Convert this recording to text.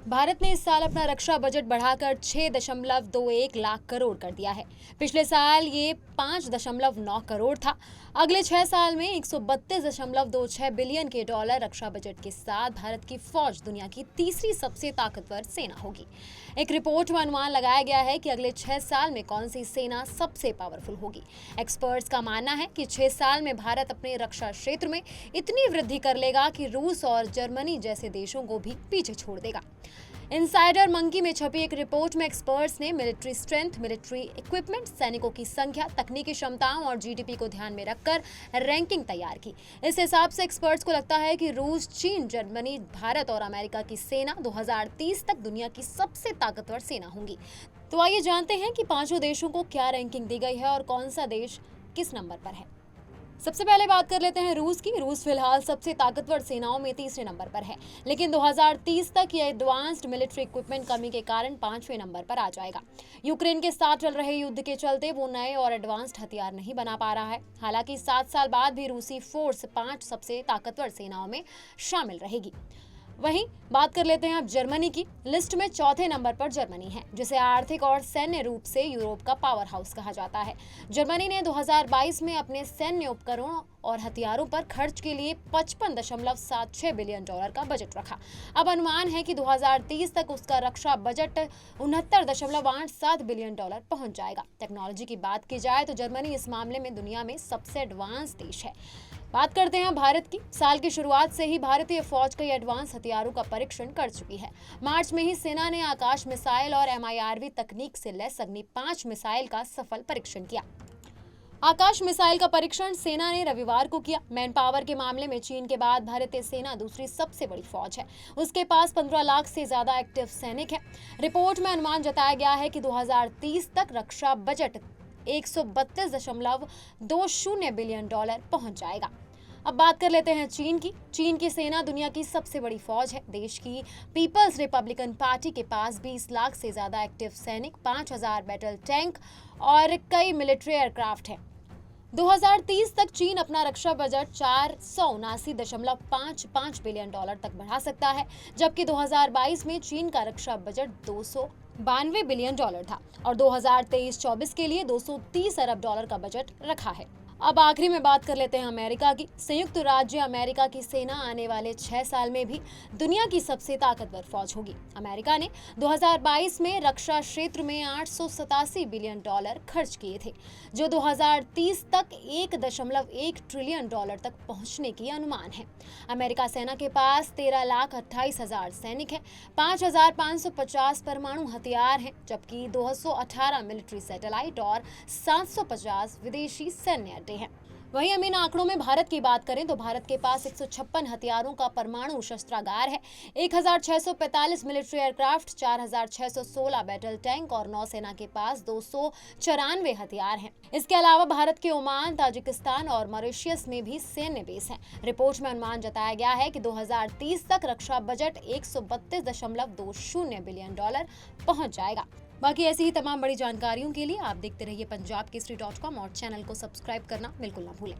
भारत ने इस साल अपना रक्षा बजट बढ़ाकर 6.21 लाख करोड़ कर दिया है। पिछले साल ये 5.9 करोड़ था। अगले 6 साल में 132.26 बिलियन के डॉलर रक्षा बजट के साथ भारत की फौज दुनिया की तीसरी सबसे ताकतवर सेना होगी। एक रिपोर्ट में अनुमान लगाया गया है कि अगले 6 साल में कौन सी सेना सबसे पावरफुल होगी। एक्सपर्ट्स का मानना है कि 6 साल में भारत अपने रक्षा क्षेत्र में इतनी वृद्धि कर लेगा कि रूस और जर्मनी जैसे देशों को भी पीछे छोड़ देगा। इनसाइडर मंकी में छपी एक रिपोर्ट में एक्सपर्ट्स ने मिलिट्री स्ट्रेंथ, मिलिट्री इक्विपमेंट, सैनिकों की संख्या, तकनीकी क्षमताओं और जीडीपी को ध्यान में रखकर रैंकिंग तैयार की। इस हिसाब से एक्सपर्ट्स को लगता है कि रूस, चीन, जर्मनी, भारत और अमेरिका की सेना 2030 तक दुनिया की सबसे ताकतवर सेना होंगी। तो आइए जानते हैं कि पांचों देशों को क्या रैंकिंग दी गई है और कौन सा देश किस नंबर पर है। सबसे पहले बात कर लेते हैं रूस की। रूस फिलहाल सबसे ताकतवर सेनाओं में तीसरे नंबर पर है, लेकिन 2030 तक यह एडवांस्ड मिलिट्री इक्विपमेंट कमी के कारण 5वें नंबर पर आ जाएगा। यूक्रेन के साथ चल रहे युद्ध के चलते वो नए और एडवांस्ड हथियार नहीं बना पा रहा है। हालांकि 7 साल बाद भी रूसी फोर्स 5 सबसे ताकतवर सेनाओं में शामिल रहेगी। वहीं बात कर लेते हैं अब जर्मनी की। लिस्ट में चौथे नंबर पर जर्मनी है, जिसे आर्थिक और सैन्य रूप से यूरोप का पावर हाउस कहा जाता है। जर्मनी ने 2022 में अपने सैन्य उपकरणों और हथियारों पर खर्च के लिए 55.76 बिलियन डॉलर का बजट रखा। अब अनुमान है कि 2030 तक उसका रक्षा बजट 69.87 बिलियन डॉलर पहुंच जाएगा। टेक्नोलॉजी की बात की जाए तो जर्मनी इस मामले में दुनिया में सबसे एडवांस देश है। बात करते हैं भारत की। साल की शुरुआत से ही भारतीय फौज कई एडवांस हथियारों का परीक्षण कर चुकी है। मार्च में ही सेना ने आकाश मिसाइल और MIRV तकनीक से लैस अग्नि 5 मिसाइल का सफल परीक्षण किया। आकाश मिसाइल का परीक्षण सेना ने रविवार को किया। मैन पावर के मामले में चीन के बाद भारतीय सेना दूसरी सबसे बड़ी फौज है। उसके पास 15 लाख से ज्यादा एक्टिव सैनिक है। रिपोर्ट में अनुमान जताया गया है कि 2030 तक रक्षा बजट 132.20 बिलियन डॉलर पहुंच जाएगा। अब बात कर लेते हैं चीन की। चीन की सेना दुनिया की सबसे बड़ी फौज है। देश की पीपल्स रिपब्लिकन पार्टी के पास 20 लाख से ज्यादा एक्टिव सैनिक, 5000 बैटल टैंक और कई मिलिट्री एयरक्राफ्ट हैं। 2030 तक चीन अपना रक्षा बजट 479.55 बिलियन डॉलर तक बढ़ा सकता है, जबकि 2022 में चीन का रक्षा बजट 292 बिलियन डॉलर था और 2023-24 के लिए 230 अरब डॉलर का बजट रखा है। अब आखिरी में बात कर लेते हैं अमेरिका की। संयुक्त राज्य अमेरिका की सेना आने वाले 6 साल में भी दुनिया की सबसे ताकतवर फौज होगी। अमेरिका ने 2022 में रक्षा क्षेत्र में 887 बिलियन डॉलर खर्च किए थे, जो 2030 तक 1.1 ट्रिलियन डॉलर तक पहुंचने की अनुमान है। अमेरिका सेना के पास 13,28,000 सैनिक हैं, 5,550 परमाणु हथियार हैं, जबकि 218 मिलिट्री सैटेलाइट और 750 विदेशी सैन्य अड्डे हैं। वहीं इन आंकड़ों में भारत की बात करें तो भारत के पास 156 हथियारों का परमाणु शस्त्रागार है, 1645 मिलिट्री एयरक्राफ्ट, 4616 बैटल टैंक और नौसेना के पास 294 हथियार हैं। इसके अलावा भारत के ओमान, ताजिकिस्तान और मॉरिशस में भी सैन्य बेस हैं। रिपोर्ट में अनुमान जताया गया है कि 2030 तक रक्षा बजट 132.20 बिलियन डॉलर पहुंच जाएगा। बाकी ऐसी ही तमाम बड़ी जानकारियों के लिए आप देखते रहिए punjabkesari.com और चैनल को सब्सक्राइब करना बिल्कुल ना भूलें।